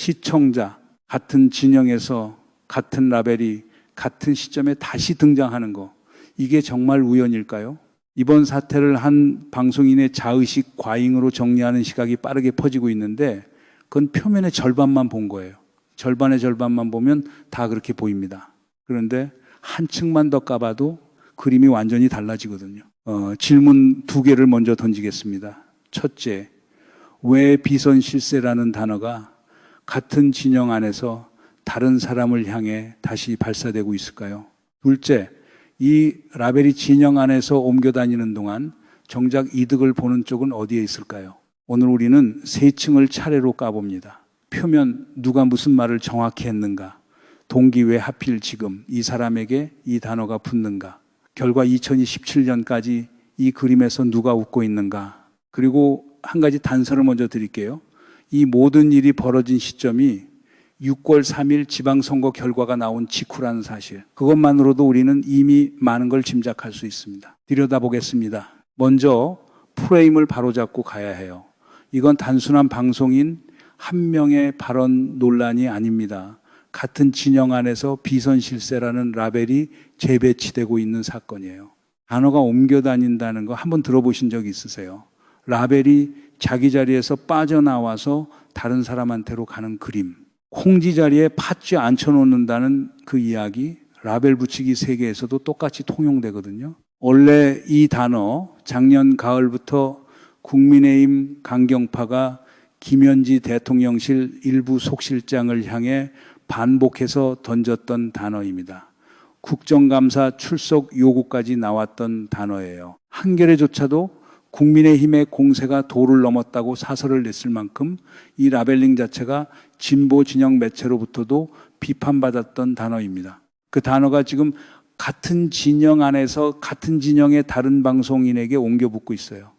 시청자, 같은 진영에서 같은 라벨이 같은 시점에 다시 등장하는 거, 이게 정말 우연일까요? 이번 사태를 한 방송인의 자의식 과잉으로 정리하는 시각이 빠르게 퍼지고 있는데 그건 표면의 절반만 본 거예요. 절반의 절반만 보면 다 그렇게 보입니다. 그런데 한층만 더 까봐도 그림이 완전히 달라지거든요. 질문 2개를 먼저 던지겠습니다. 첫째, 왜 비선실세라는 단어가 같은 진영 안에서 다른 사람을 향해 다시 발사되고 있을까요? 둘째, 이 라벨이 진영 안에서 옮겨 다니는 동안 정작 이득을 보는 쪽은 어디에 있을까요? 오늘 우리는 3층을 차례로 까봅니다. 표면, 누가 무슨 말을 정확히 했는가? 동기, 왜 하필 지금 이 사람에게 이 단어가 붙는가? 결과 2027년까지 이 그림에서 누가 웃고 있는가? 그리고 한 가지 단서를 먼저 드릴게요. 이 모든 일이 벌어진 시점이 6월 3일 지방선거 결과가 나온 직후라는 사실. 그것만으로도 우리는 이미 많은 걸 짐작할 수 있습니다. 들여다보겠습니다. 먼저 프레임을 바로잡고 가야 해요. 이건 단순한 방송인 한 명의 발언 논란이 아닙니다. 같은 진영 안에서 비선실세라는 라벨이 재배치되고 있는 사건이에요. 단어가 옮겨 다닌다는 거 한번 들어보신 적 있으세요? 라벨이 자기 자리에서 빠져나와서 다른 사람한테로 가는 그림. 콩지 자리에 팥쥐 앉혀놓는다는 그 이야기, 라벨 붙이기 세계에서도 똑같이 통용되거든요. 원래 이 단어 작년 가을부터 국민의힘 강경파가 김현지 대통령실 일부 속실장을 향해 반복해서 던졌던 단어입니다. 국정감사 출석 요구까지 나왔던 단어예요. 한겨레조차도 국민의힘의 공세가 도를 넘었다고 사설을 냈을 만큼 이 라벨링 자체가 진보 진영 매체로부터도 비판받았던 단어입니다. 그 단어가 지금 같은 진영 안에서 같은 진영의 다른 방송인에게 옮겨 붙고 있어요.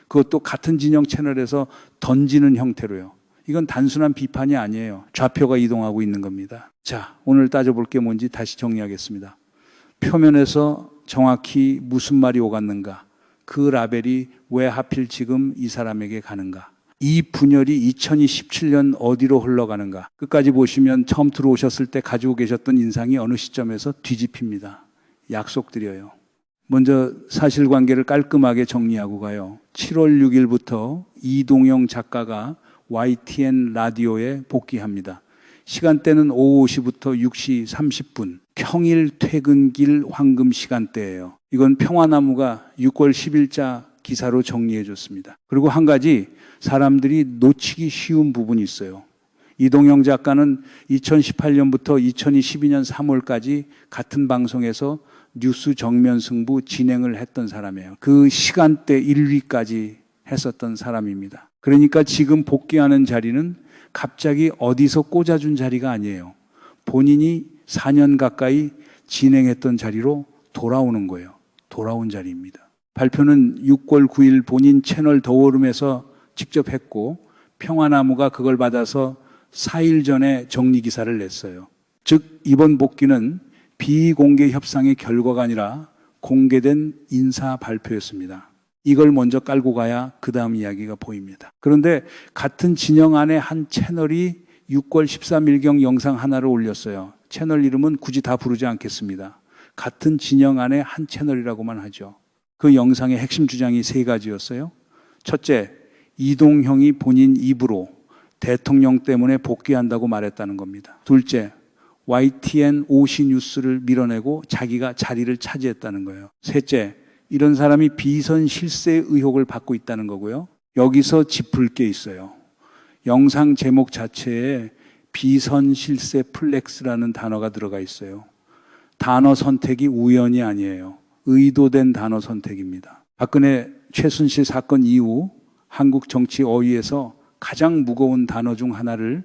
그것도 같은 진영 채널에서 던지는 형태로요. 이건 단순한 비판이 아니에요. 좌표가 이동하고 있는 겁니다. 자, 오늘 따져볼 게 뭔지 다시 정리하겠습니다. 표면에서 정확히 무슨 말이 오갔는가? 그 라벨이 왜 하필 지금 이 사람에게 가는가? 이 분열이 2027년 어디로 흘러가는가? 끝까지 보시면 처음 들어오셨을 때 가지고 계셨던 인상이 어느 시점에서 뒤집힙니다. 약속드려요. 먼저 사실관계를 깔끔하게 정리하고 가요. 7월 6일부터 이동영 작가가 YTN 라디오에 복귀합니다. 시간대는 오후 5시부터 6시 30분. 평일 퇴근길 황금 시간대예요. 이건 평화나무가 6월 10일자 기사로 정리해 줬습니다. 그리고 한 가지 사람들이 놓치기 쉬운 부분이 있어요. 이동영 작가는 2018년부터 2022년 3월까지 같은 방송에서 뉴스 정면 승부 진행을 했던 사람이에요. 그 시간대 1위까지 했었던 사람입니다. 그러니까 지금 복귀하는 자리는 갑자기 어디서 꽂아준 자리가 아니에요. 본인이 4년 가까이 진행했던 자리로 돌아오는 거예요. 돌아온 자리입니다. 발표는 6월 9일 본인 채널 더오름에서 직접 했고 평화나무가 그걸 받아서 4일 전에 정리 기사를 냈어요. 즉 이번 복귀는 비공개 협상의 결과가 아니라 공개된 인사 발표였습니다. 이걸 먼저 깔고 가야 그 다음 이야기가 보입니다. 그런데 같은 진영 안에 한 채널이 6월 13일경 영상 하나를 올렸어요. 채널 이름은 굳이 다 부르지 않겠습니다. 같은 진영 안에 한 채널이라고만 하죠. 그 영상의 핵심 주장이 3가지였어요. 첫째, 이동형이 본인 입으로 대통령 때문에 복귀한다고 말했다는 겁니다. 둘째, YTN 오시 뉴스를 밀어내고 자기가 자리를 차지했다는 거예요. 셋째, 이런 사람이 비선 실세 의혹을 받고 있다는 거고요. 여기서 짚을 게 있어요. 영상 제목 자체에 비선 실세 플렉스라는 단어가 들어가 있어요. 단어 선택이 우연이 아니에요. 의도된 단어 선택입니다. 박근혜 최순실 사건 이후 한국 정치 어휘에서 가장 무거운 단어 중 하나를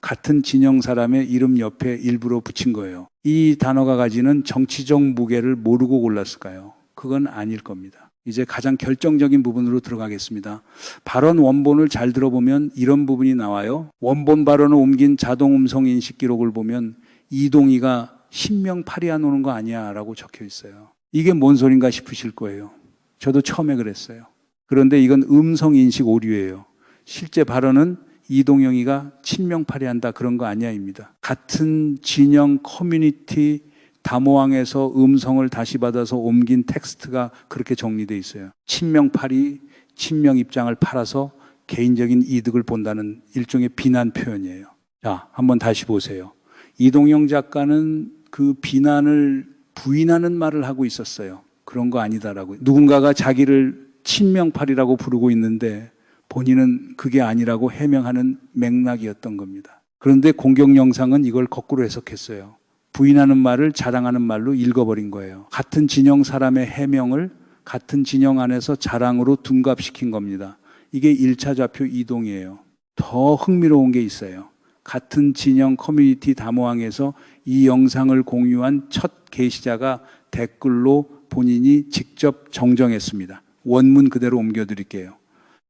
같은 진영 사람의 이름 옆에 일부러 붙인 거예요. 이 단어가 가지는 정치적 무게를 모르고 골랐을까요? 그건 아닐 겁니다. 이제 가장 결정적인 부분으로 들어가겠습니다. 발언 원본을 잘 들어보면 이런 부분이 나와요. 원본 발언을 옮긴 자동 음성 인식 기록을 보면 이동희가 신명 파리아 노는 거 아니야 라고 적혀 있어요. 이게 뭔 소린가 싶으실 거예요. 저도 처음에 그랬어요. 그런데 이건 음성 인식 오류예요. 실제 발언은 이동영이가 친명팔이한다 그런 거 아니야입니다. 같은 진영 커뮤니티 담화항에서 음성을 다시 받아서 옮긴 텍스트가 그렇게 정리되어 있어요. 친명팔이 친명 입장을 팔아서 개인적인 이득을 본다는 일종의 비난 표현이에요. 자, 한번 다시 보세요. 이동영 작가는 그 비난을 부인하는 말을 하고 있었어요. 그런 거 아니다라고. 누군가가 자기를 친명팔이라고 부르고 있는데 본인은 그게 아니라고 해명하는 맥락이었던 겁니다. 그런데 공격 영상은 이걸 거꾸로 해석했어요. 부인하는 말을 자랑하는 말로 읽어버린 거예요. 같은 진영 사람의 해명을 같은 진영 안에서 자랑으로 둔갑시킨 겁니다. 이게 1차 좌표 이동이에요. 더 흥미로운 게 있어요. 같은 진영 커뮤니티 담화항에서 이 영상을 공유한 첫 게시자가 댓글로 본인이 직접 정정했습니다. 원문 그대로 옮겨드릴게요.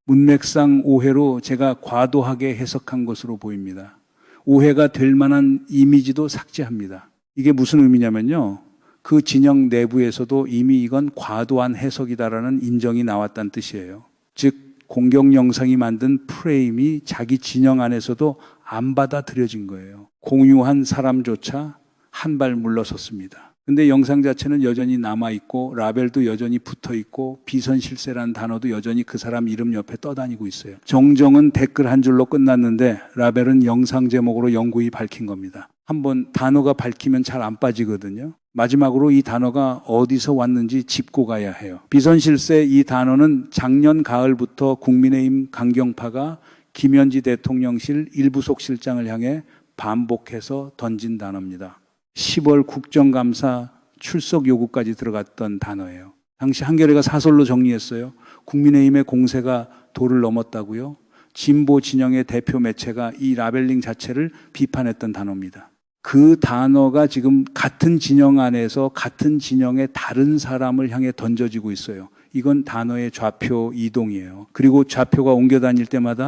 문맥상 오해로 제가 과도하게 해석한 것으로 보입니다. 오해가 될 만한 이미지도 삭제합니다. 이게 무슨 의미냐면요. 그 진영 내부에서도 이미 이건 과도한 해석이다라는 인정이 나왔다는 뜻이에요. 즉 공격 영상이 만든 프레임이 자기 진영 안에서도 안 받아들여진 거예요. 공유한 사람조차 한 발 물러섰습니다. 근데 영상 자체는 여전히 남아있고 라벨도 여전히 붙어있고 비선실세라는 단어도 여전히 그 사람 이름 옆에 떠다니고 있어요. 정정은 댓글 한 줄로 끝났는데 라벨은 영상 제목으로 영구히 밝힌 겁니다. 한번 단어가 밝히면 잘 안 빠지거든요. 마지막으로 이 단어가 어디서 왔는지 짚고 가야 해요. 비선실세 이 단어는 작년 가을부터 국민의힘 강경파가 김현지 대통령실 일부속실장을 향해 반복해서 던진 단어입니다. 10월 국정감사 출석 요구까지 들어갔던 단어예요. 당시 한겨레가 사설로 정리했어요. 국민의힘의 공세가 도를 넘었다고요. 진보 진영의 대표 매체가 이 라벨링 자체를 비판했던 단어입니다. 그 단어가 지금 같은 진영 안에서 같은 진영의 다른 사람을 향해 던져지고 있어요. 이건 단어의 좌표 이동이에요. 그리고 좌표가 옮겨 다닐 때마다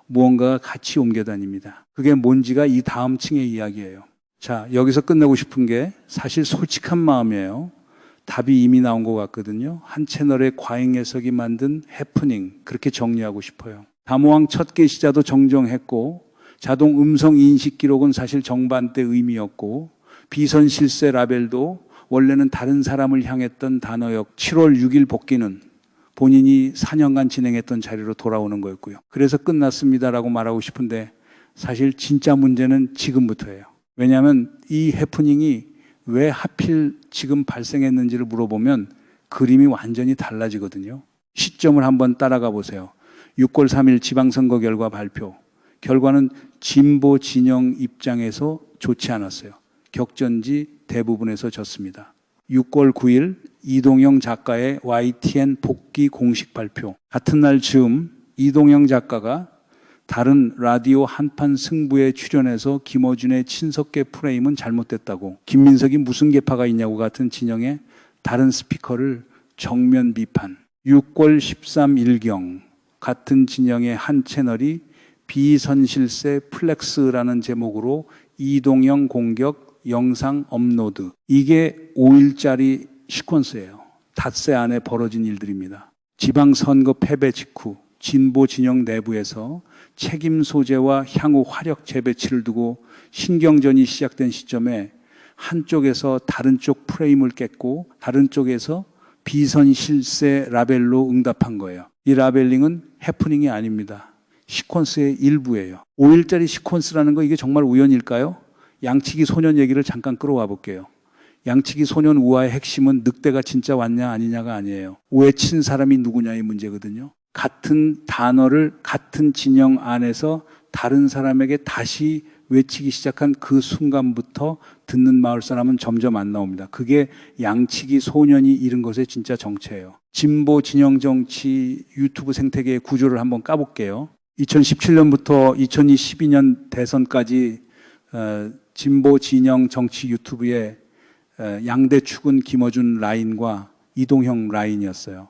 무언가가 같이 옮겨 다닙니다. 그게 뭔지가 이 다음 층의 이야기예요. 자, 여기서 끝내고 싶은 게 사실 솔직한 마음이에요. 답이 이미 나온 것 같거든요. 한 채널의 과잉 해석이 만든 해프닝, 그렇게 정리하고 싶어요. 담화항 첫 게시자도 정정했고 자동 음성 인식 기록은 사실 정반대 의미였고 비선실세 라벨도 원래는 다른 사람을 향했던 단어였고 7월 6일 복귀는 본인이 4년간 진행했던 자리로 돌아오는 거였고요. 그래서 끝났습니다라고 말하고 싶은데 사실 진짜 문제는 지금부터예요. 왜냐하면 이 해프닝이 왜 하필 지금 발생했는지를 물어보면 그림이 완전히 달라지거든요. 시점을 한번 따라가 보세요. 6월 3일 지방선거 결과 발표. 결과는 진보 진영 입장에서 좋지 않았어요. 격전지 대부분에서 졌습니다. 6월 9일 이동영 작가의 YTN 복귀 공식 발표. 같은 날 즈음 이동영 작가가 다른 라디오 한판 승부에 출연해서 김어준의 친석계 프레임은 잘못됐다고, 김민석이 무슨 계파가 있냐고 같은 진영의 다른 스피커를 정면 비판. 6월 13 일경 같은 진영의 한 채널이 비선실세 플렉스라는 제목으로 이동영 공격 영상 업로드. 이게 5일짜리 시퀀스예요. 닷새 안에 벌어진 일들입니다. 지방선거 패배 직후 진보 진영 내부에서 책임 소재와 향후 화력 재배치를 두고 신경전이 시작된 시점에 한쪽에서 다른 쪽 프레임을 깼고 다른 쪽에서 비선실세 라벨로 응답한 거예요. 이 라벨링은 해프닝이 아닙니다. 시퀀스의 일부예요. 5일짜리 시퀀스라는 거 이게 정말 우연일까요? 양치기 소년 얘기를 잠깐 끌어와 볼게요. 양치기 소년 우화의 핵심은 늑대가 진짜 왔냐 아니냐가 아니에요. 외친 사람이 누구냐의 문제거든요. 같은 단어를 같은 진영 안에서 다른 사람에게 다시 외치기 시작한 그 순간부터 듣는 마을 사람은 점점 안 나옵니다. 그게 양치기 소년이 이른 것의 진짜 정체예요. 진보 진영 정치 유튜브 생태계의 구조를 한번 까볼게요. 2017년부터 2012년 대선까지 진보 진영 정치 유튜브의 양대 축은 김어준 라인과 이동형 라인이었어요.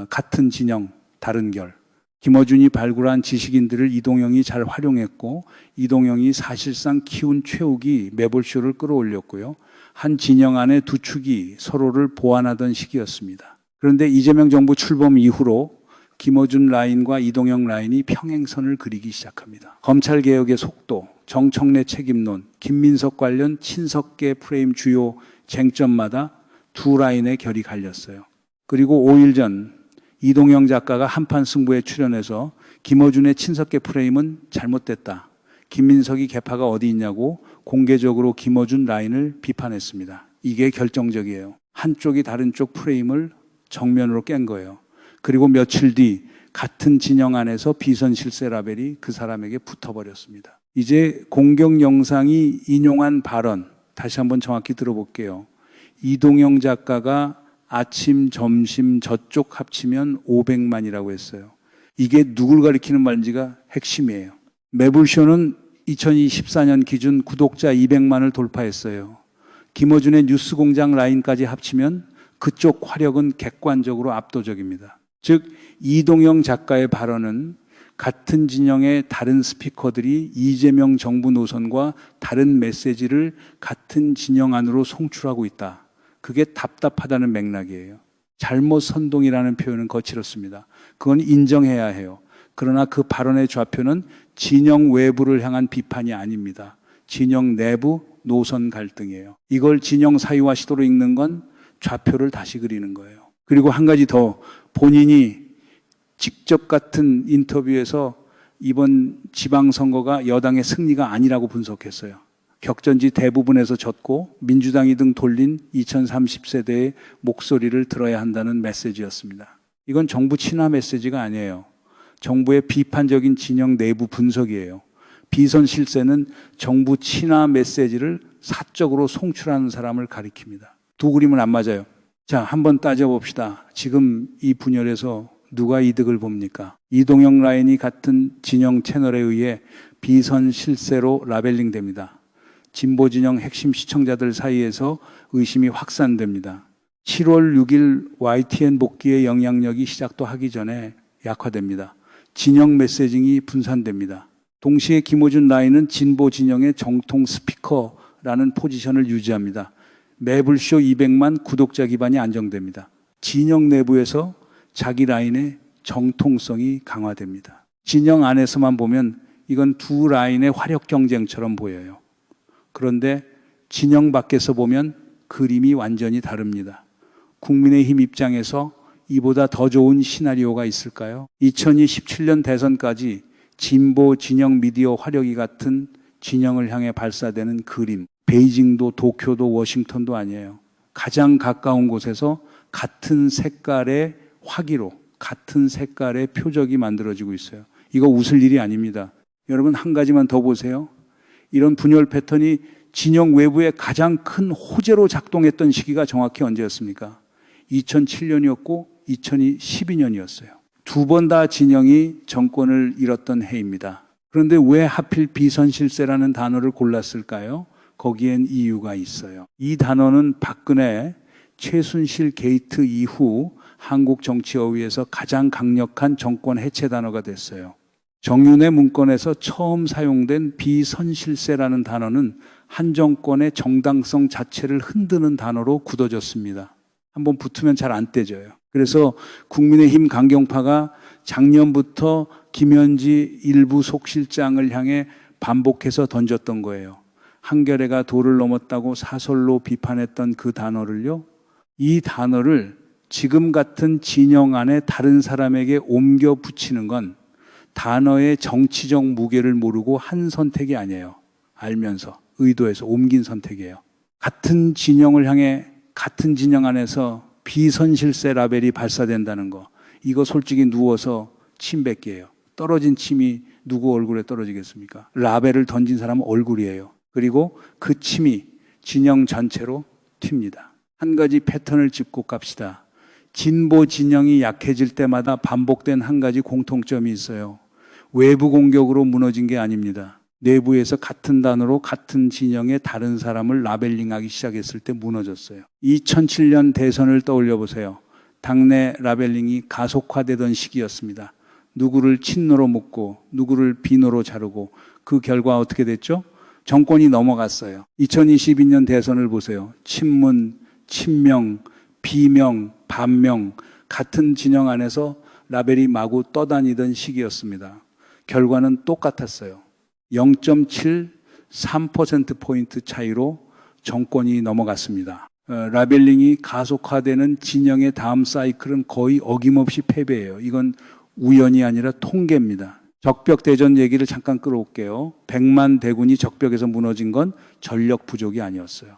같은 진영, 다른 결. 김어준이 발굴한 지식인들을 이동형이 잘 활용했고 이동형이 사실상 키운 최욱이 매볼쇼를 끌어올렸고요. 한 진영 안에 두 축이 서로를 보완하던 시기였습니다. 그런데 이재명 정부 출범 이후로 김어준 라인과 이동영 라인이 평행선을 그리기 시작합니다. 검찰개혁의 속도, 정청래 책임론, 김민석 관련 친석계 프레임 주요 쟁점마다 두 라인의 결이 갈렸어요. 그리고 5일 전 이동영 작가가 한판 승부에 출연해서 김어준의 친석계 프레임은 잘못됐다. 김민석이 개파가 어디 있냐고 공개적으로 김어준 라인을 비판했습니다. 이게 결정적이에요. 한쪽이 다른 쪽 프레임을 정면으로 깬 거예요. 그리고 며칠 뒤 같은 진영 안에서 비선 실세 라벨이 그 사람에게 붙어버렸습니다. 이제 공격 영상이 인용한 발언 다시 한번 정확히 들어볼게요. 이동영 작가가 아침, 점심 저쪽 합치면 500만이라고 했어요. 이게 누굴 가리키는 말인지가 핵심이에요. 매불쇼는 2024년 기준 구독자 200만을 돌파했어요. 김어준의 뉴스공장 라인까지 합치면 그쪽 화력은 객관적으로 압도적입니다. 즉 이동영 작가의 발언은 같은 진영의 다른 스피커들이 이재명 정부 노선과 다른 메시지를 같은 진영 안으로 송출하고 있다. 그게 답답하다는 맥락이에요. 잘못 선동이라는 표현은 거칠었습니다. 그건 인정해야 해요. 그러나 그 발언의 좌표는 진영 외부를 향한 비판이 아닙니다. 진영 내부 노선 갈등이에요. 이걸 진영 사유화 시도로 읽는 건 좌표를 다시 그리는 거예요. 그리고 한 가지 더, 본인이 직접 같은 인터뷰에서 이번 지방선거가 여당의 승리가 아니라고 분석했어요. 격전지 대부분에서 졌고 민주당이 등 돌린 2030세대의 목소리를 들어야 한다는 메시지였습니다. 이건 정부 친화 메시지가 아니에요. 정부의 비판적인 진영 내부 분석이에요. 비선 실세는 정부 친화 메시지를 사적으로 송출하는 사람을 가리킵니다. 두 그림은 안 맞아요. 자, 한번 따져봅시다. 지금 이 분열에서 누가 이득을 봅니까? 이동영 라인이 같은 진영 채널에 의해 비선 실세로 라벨링 됩니다. 진보 진영 핵심 시청자들 사이에서 의심이 확산됩니다. 7월 6일 YTN 복귀의 영향력이 시작도 하기 전에 약화됩니다. 진영 메시징이 분산됩니다. 동시에 김어준 라인은 진보 진영의 정통 스피커라는 포지션을 유지합니다. 매불쇼 200만 구독자 기반이 안정됩니다. 진영 내부에서 자기 라인의 정통성이 강화됩니다. 진영 안에서만 보면 이건 두 라인의 화력 경쟁처럼 보여요. 그런데 진영 밖에서 보면 그림이 완전히 다릅니다. 국민의힘 입장에서 이보다 더 좋은 시나리오가 있을까요? 2027년 대선까지 진보 진영 미디어 화력이 같은 진영을 향해 발사되는 그림. 베이징도 도쿄도 워싱턴도 아니에요. 가장 가까운 곳에서 같은 색깔의 화기로, 같은 색깔의 표적이 만들어지고 있어요. 이거 웃을 일이 아닙니다. 여러분 한 가지만 더 보세요. 이런 분열 패턴이 진영 외부에 가장 큰 호재로 작동했던 시기가 정확히 언제였습니까? 2007년이었고 2012년이었어요. 두 번 다 진영이 정권을 잃었던 해입니다. 그런데 왜 하필 비선실세라는 단어를 골랐을까요? 거기엔 이유가 있어요. 이 단어는 박근혜, 최순실 게이트 이후 한국 정치어휘에서 가장 강력한 정권 해체 단어가 됐어요. 정윤회 문건에서 처음 사용된 비선실세라는 단어는 한 정권의 정당성 자체를 흔드는 단어로 굳어졌습니다. 한번 붙으면 잘 안 떼져요. 그래서 국민의힘 강경파가 작년부터 김현지 일부 속실장을 향해 반복해서 던졌던 거예요. 한겨레가 도를 넘었다고 사설로 비판했던 그 단어를요. 이 단어를 지금 같은 진영 안에 다른 사람에게 옮겨 붙이는 건 단어의 정치적 무게를 모르고 한 선택이 아니에요. 알면서, 의도해서 옮긴 선택이에요. 같은 진영을 향해 같은 진영 안에서 비선실세 라벨이 발사된다는 거. 이거 솔직히 누워서 침 뱉기예요. 떨어진 침이 누구 얼굴에 떨어지겠습니까? 라벨을 던진 사람은 얼굴이에요. 그리고 그 침이 진영 전체로 튑니다. 한 가지 패턴을 짚고 갑시다. 진보 진영이 약해질 때마다 반복된 한 가지 공통점이 있어요. 외부 공격으로 무너진 게 아닙니다. 내부에서 같은 단어로 같은 진영의 다른 사람을 라벨링하기 시작했을 때 무너졌어요. 2007년 대선을 떠올려 보세요. 당내 라벨링이 가속화되던 시기였습니다. 누구를 친노로 묶고 누구를 비노로 자르고 그 결과 어떻게 됐죠? 정권이 넘어갔어요. 2022년 대선을 보세요. 친문, 친명, 비명, 반명 같은 진영 안에서 라벨이 마구 떠다니던 시기였습니다. 결과는 똑같았어요. 0.73%포인트 차이로 정권이 넘어갔습니다. 라벨링이 가속화되는 진영의 다음 사이클은 거의 어김없이 패배해요. 이건 우연이 아니라 통계입니다. 적벽대전 얘기를 잠깐 끌어올게요. 100만 대군이 적벽에서 무너진 건 전력 부족이 아니었어요.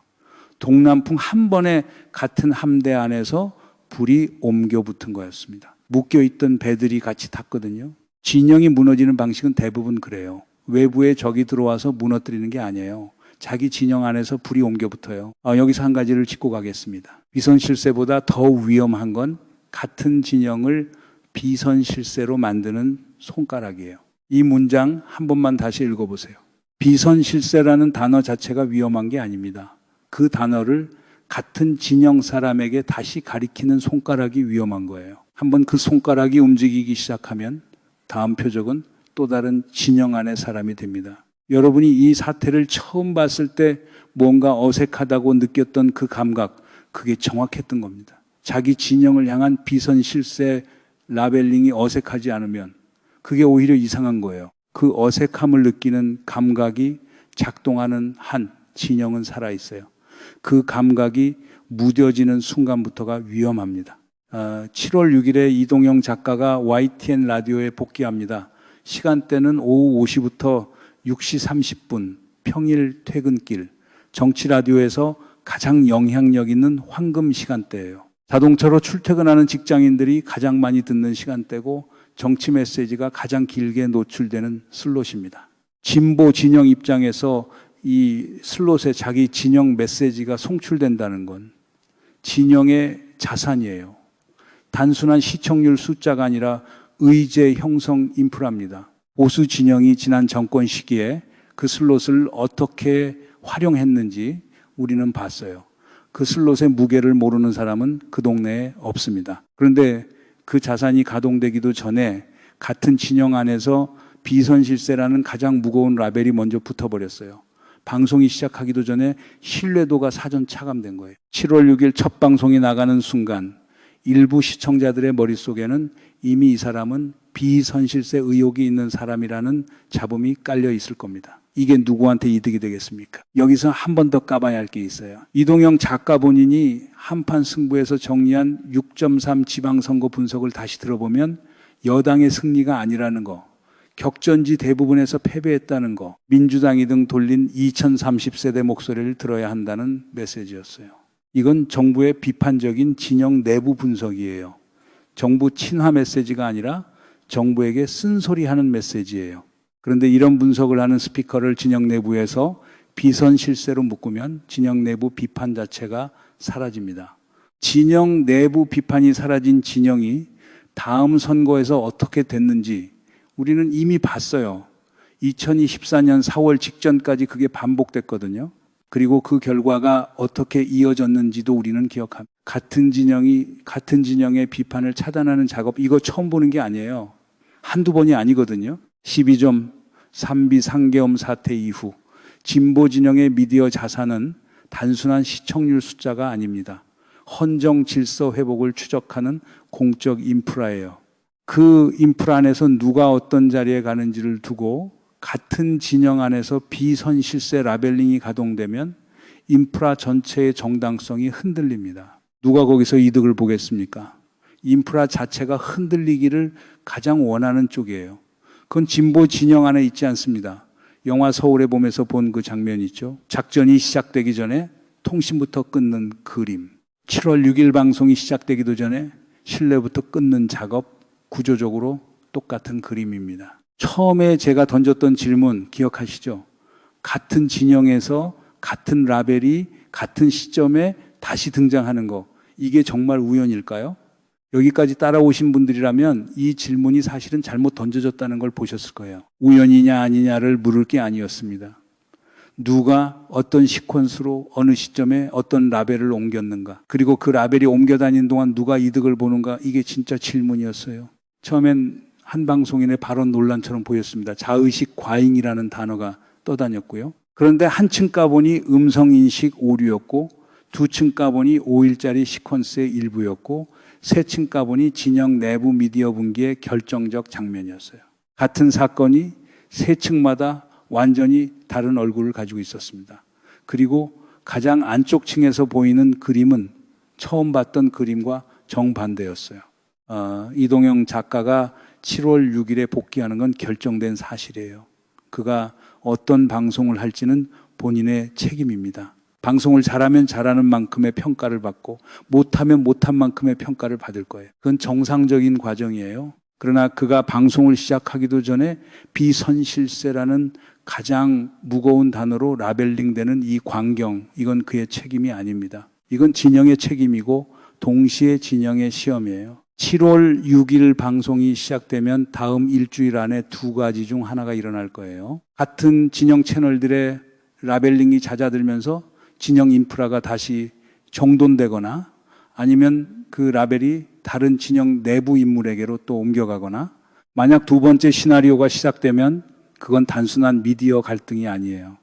동남풍 한 번에 같은 함대 안에서 불이 옮겨 붙은 거였습니다. 묶여있던 배들이 같이 탔거든요. 진영이 무너지는 방식은 대부분 그래요. 외부에 적이 들어와서 무너뜨리는 게 아니에요. 자기 진영 안에서 불이 옮겨 붙어요. 여기서 한 가지를 짚고 가겠습니다. 비선실세보다 더 위험한 건 같은 진영을 비선실세로 만드는 손가락이에요. 이 문장 한 번만 다시 읽어보세요. 비선실세라는 단어 자체가 위험한 게 아닙니다. 그 단어를 같은 진영 사람에게 다시 가리키는 손가락이 위험한 거예요. 한번 그 손가락이 움직이기 시작하면 다음 표적은 또 다른 진영 안의 사람이 됩니다. 여러분이 이 사태를 처음 봤을 때 뭔가 어색하다고 느꼈던 그 감각, 그게 정확했던 겁니다. 자기 진영을 향한 비선실세 라벨링이 어색하지 않으면 그게 오히려 이상한 거예요. 그 어색함을 느끼는 감각이 작동하는 한 진영은 살아있어요. 그 감각이 무뎌지는 순간부터가 위험합니다. 7월 6일에 이동영 작가가 YTN 라디오에 복귀합니다. 시간대는 오후 5시부터 6시 30분 평일 퇴근길 정치라디오에서 가장 영향력 있는 황금 시간대예요. 자동차로 출퇴근하는 직장인들이 가장 많이 듣는 시간대고 정치 메시지가 가장 길게 노출되는 슬롯입니다. 진보 진영 입장에서 이 슬롯에 자기 진영 메시지가 송출된다는 건 진영의 자산이에요. 단순한 시청률 숫자가 아니라 의제 형성 인프라입니다. 보수 진영이 지난 정권 시기에 그 슬롯을 어떻게 활용했는지 우리는 봤어요. 그 슬롯의 무게를 모르는 사람은 그 동네에 없습니다. 그런데 그 자산이 가동되기도 전에 같은 진영 안에서 비선실세라는 가장 무거운 라벨이 먼저 붙어버렸어요. 방송이 시작하기도 전에 신뢰도가 사전 차감된 거예요. 7월 6일 첫 방송이 나가는 순간 일부 시청자들의 머릿속에는 이미 이 사람은 비선실세 의혹이 있는 사람이라는 잡음이 깔려 있을 겁니다. 이게 누구한테 이득이 되겠습니까? 여기서 한 번 더 까봐야 할 게 있어요. 이동영 작가 본인이 한판 승부에서 정리한 6.3 지방선거 분석을 다시 들어보면 여당의 승리가 아니라는 거, 격전지 대부분에서 패배했다는 거, 민주당이 등 돌린 2030세대 목소리를 들어야 한다는 메시지였어요. 이건 정부의 비판적인 진영 내부 분석이에요. 정부 친화 메시지가 아니라 정부에게 쓴소리하는 메시지예요. 그런데 이런 분석을 하는 스피커를 진영 내부에서 비선실세로 묶으면 진영 내부 비판 자체가 사라집니다. 진영 내부 비판이 사라진 진영이 다음 선거에서 어떻게 됐는지 우리는 이미 봤어요. 2024년 4월 직전까지 그게 반복됐거든요. 그리고 그 결과가 어떻게 이어졌는지도 우리는 기억합니다. 같은 진영의 비판을 차단하는 작업, 이거 처음 보는 게 아니에요. 한두 번이 아니거든요. 12점 3비 상계엄 사태 이후 진보 진영의 미디어 자산은 단순한 시청률 숫자가 아닙니다. 헌정 질서 회복을 추적하는 공적 인프라예요. 그 인프라 안에서 누가 어떤 자리에 가는지를 두고 같은 진영 안에서 비선실세 라벨링이 가동되면 인프라 전체의 정당성이 흔들립니다. 누가 거기서 이득을 보겠습니까? 인프라 자체가 흔들리기를 가장 원하는 쪽이에요. 그건 진보 진영 안에 있지 않습니다. 영화 서울의 봄에서 본 그 장면 있죠. 작전이 시작되기 전에 통신부터 끊는 그림. 7월 6일 방송이 시작되기도 전에 신뢰부터 끊는 작업, 구조적으로 똑같은 그림입니다. 처음에 제가 던졌던 질문 기억하시죠? 같은 진영에서 같은 라벨이 같은 시점에 다시 등장하는 거, 이게 정말 우연일까요? 여기까지 따라오신 분들이라면 이 질문이 사실은 잘못 던져졌다는 걸 보셨을 거예요. 우연이냐 아니냐를 물을 게 아니었습니다. 누가 어떤 시퀀스로 어느 시점에 어떤 라벨을 옮겼는가, 그리고 그 라벨이 옮겨 다니는 동안 누가 이득을 보는가, 이게 진짜 질문이었어요. 처음엔 한 방송인의 발언 논란처럼 보였습니다. 자의식 과잉이라는 단어가 떠다녔고요. 그런데 한층 까보니 음성인식 오류였고, 두층 까보니 5일짜리 시퀀스의 일부였고, 새 층가본이 진영 내부 미디어 분기의 결정적 장면이었어요. 같은 사건이 세 층마다 완전히 다른 얼굴을 가지고 있었습니다. 그리고 가장 안쪽 층에서 보이는 그림은 처음 봤던 그림과 정반대였어요. 이동영 작가가 7월 6일에 복귀하는 건 결정된 사실이에요. 그가 어떤 방송을 할지는 본인의 책임입니다. 방송을 잘하면 잘하는 만큼의 평가를 받고 못하면 못한 만큼의 평가를 받을 거예요. 그건 정상적인 과정이에요. 그러나 그가 방송을 시작하기도 전에 비선실세라는 가장 무거운 단어로 라벨링되는 이 광경, 이건 그의 책임이 아닙니다. 이건 진영의 책임이고 동시에 진영의 시험이에요. 7월 6일 방송이 시작되면 다음 일주일 안에 두 가지 중 하나가 일어날 거예요. 같은 진영 채널들의 라벨링이 잦아들면서 진영 인프라가 다시 정돈되거나 아니면 그 라벨이 다른 진영 내부 인물에게로 또 옮겨가거나, 만약 두 번째 시나리오가 시작되면 그건 단순한 미디어 갈등이 아니에요.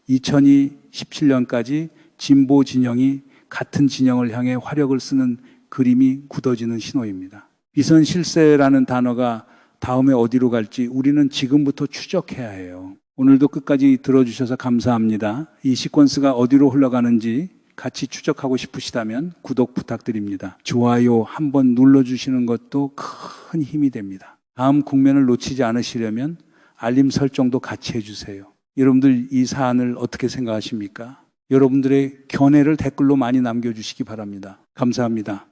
2017년까지 진보 진영이 같은 진영을 향해 화력을 쓰는 그림이 굳어지는 신호입니다. 비선실세라는 단어가 다음에 어디로 갈지 우리는 지금부터 추적해야 해요. 오늘도 끝까지 들어주셔서 감사합니다. 이 시퀀스가 어디로 흘러가는지 같이 추적하고 싶으시다면 구독 부탁드립니다. 좋아요 한번 눌러주시는 것도 큰 힘이 됩니다. 다음 국면을 놓치지 않으시려면 알림 설정도 같이 해주세요. 여러분들 이 사안을 어떻게 생각하십니까? 여러분들의 견해를 댓글로 많이 남겨주시기 바랍니다. 감사합니다.